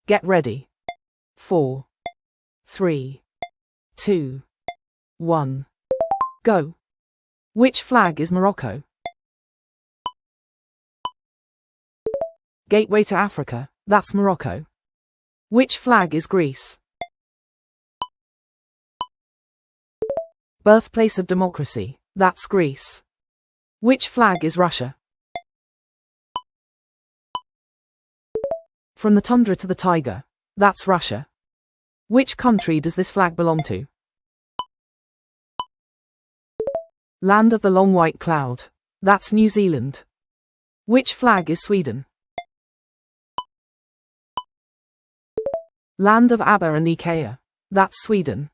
Get ready. 4, 3, 2, 1. Go. Which flag is Morocco? Gateway to Africa, that's Morocco. Which flag is Greece? Birthplace of democracy, that's Greece. Which flag is Russia? From the tundra to the tiger, that's Russia. Which country does this flag belong to? Land of the long white cloud, that's New Zealand. Which flag is Sweden? Land of ABBA and IKEA, that's Sweden.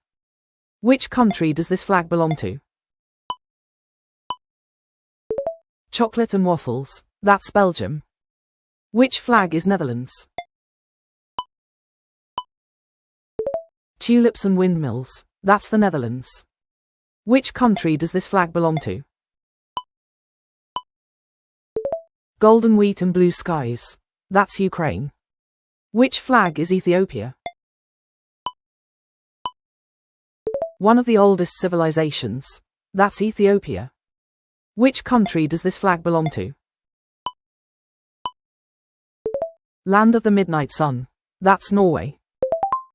Which country does this flag belong to? Chocolate and waffles, that's Belgium. Which flag is Netherlands? Tulips and windmills, that's the Netherlands. Which country does this flag belong to? Golden wheat and blue skies, that's Ukraine. Which flag is Ethiopia? One of the oldest civilizations, that's Ethiopia. Which country does this flag belong to? Land of the midnight sun, that's Norway.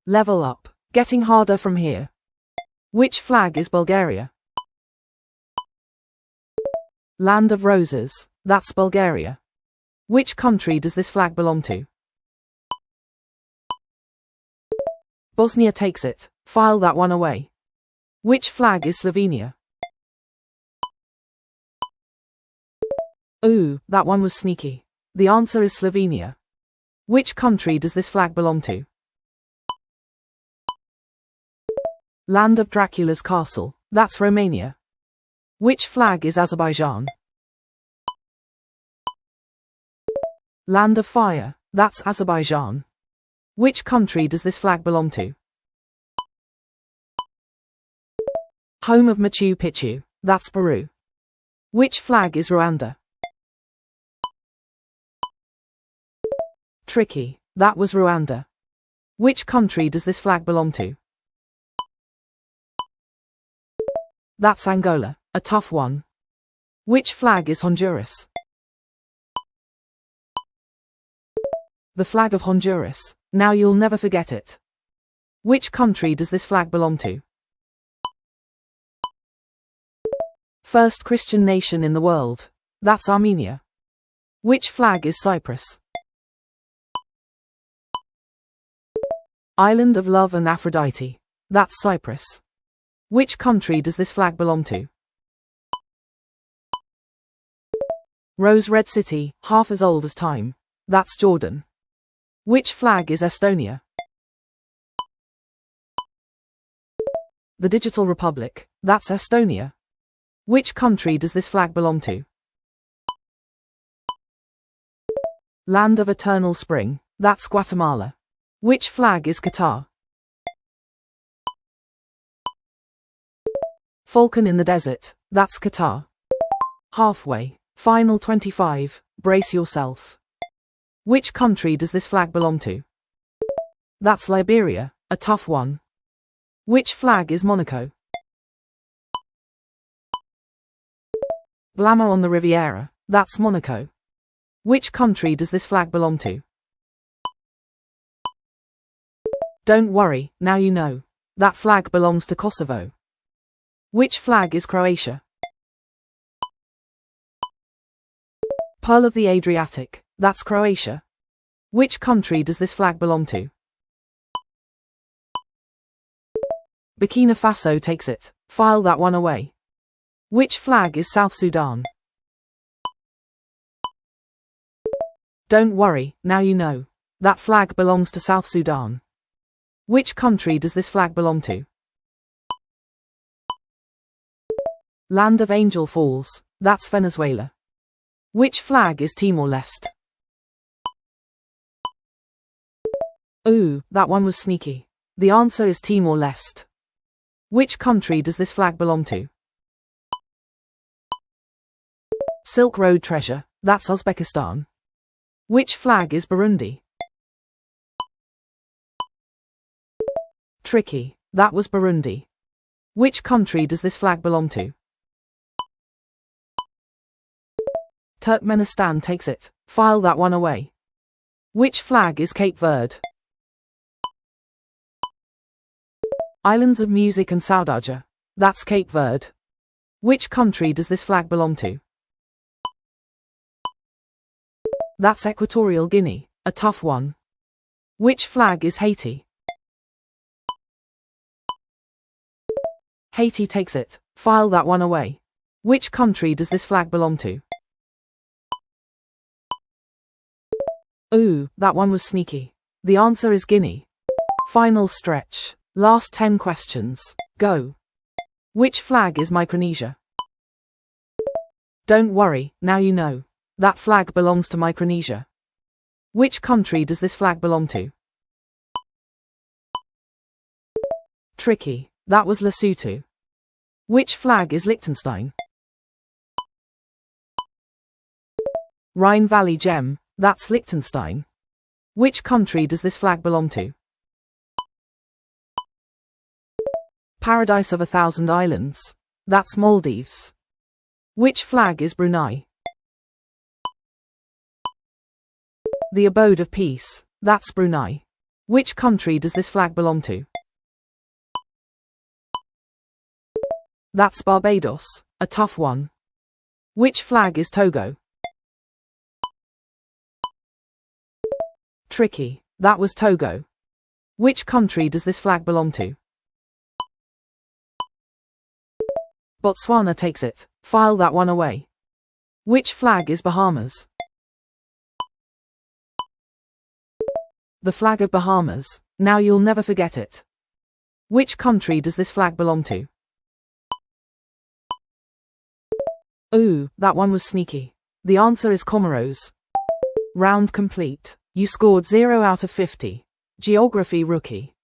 Level up, getting harder from here. Which flag is Bulgaria? Land of roses, that's Bulgaria. Which country does this flag belong to? Bosnia takes it, file that one away. Which flag is Slovenia? Ooh, that one was sneaky. The answer is Slovenia. Which country does this flag belong to? Land of Dracula's castle, that's Romania. Which flag is Azerbaijan? Land of fire, that's Azerbaijan. Which country does this flag belong to? Home of Machu Picchu, that's Peru. Which flag is Rwanda? Tricky, that was Rwanda. Which country does this flag belong to? That's Angola, a tough one. Which flag is Honduras? The flag of Honduras, now you'll never forget it. Which country does this flag belong to? First Christian nation in the world, that's Armenia. Which flag is Cyprus? Island of love and Aphrodite, that's Cyprus. Which country does this flag belong to? Rose Red City, half as old as time, that's Jordan. Which flag is Estonia? The Digital Republic, that's Estonia. Which country does this flag belong to? Land of eternal spring, that's Guatemala. Which flag is Qatar? Falcon in the desert, that's Qatar. Halfway, final 25, brace yourself. Which country does this flag belong to? That's Liberia, a tough one. Which flag is Monaco? Glamour on the Riviera, that's Monaco. Which country does this flag belong to? Don't worry, now you know. That flag belongs to Kosovo. Which flag is Croatia? Pearl of the Adriatic, that's Croatia. Which country does this flag belong to? Burkina Faso takes it, file that one away. Which flag is South Sudan? Don't worry, now you know. That flag belongs to South Sudan. Which country does this flag belong to? Land of Angel Falls, that's Venezuela. Which flag is Timor-Leste? Ooh, that one was sneaky. The answer is Timor-Leste. Which country does this flag belong to? Silk Road treasure, that's Uzbekistan. Which flag is Burundi? Tricky. That was Burundi. Which country does this flag belong to? Turkmenistan takes it. File that one away. Which flag is Cape Verde? Islands of Music and Saudaja. That's Cape Verde. Which country does this flag belong to? That's Equatorial Guinea. A tough one. Which flag is Haiti? Haiti takes it. File that one away. Which country does this flag belong to? Ooh, that one was sneaky. The answer is Guinea. Final stretch. Last 10 questions. Go. Which flag is Micronesia? Don't worry, now you know. That flag belongs to Micronesia. Which country does this flag belong to? Tricky. That was Lesotho. Which flag is Liechtenstein? Rhine Valley Gem. That's Liechtenstein. Which country does this flag belong to? Paradise of 1,000 Islands. That's Maldives. Which flag is Brunei? The Abode of Peace. That's Brunei. Which country does this flag belong to? That's Barbados. A tough one. Which flag is Togo? Tricky. That was Togo. Which country does this flag belong to? Botswana takes it. File that one away. Which flag is Bahamas? The flag of Bahamas. Now you'll never forget it. Which country does this flag belong to? Ooh, that one was sneaky. The answer is Comoros. Round complete. You scored 0 out of 50. Geography rookie.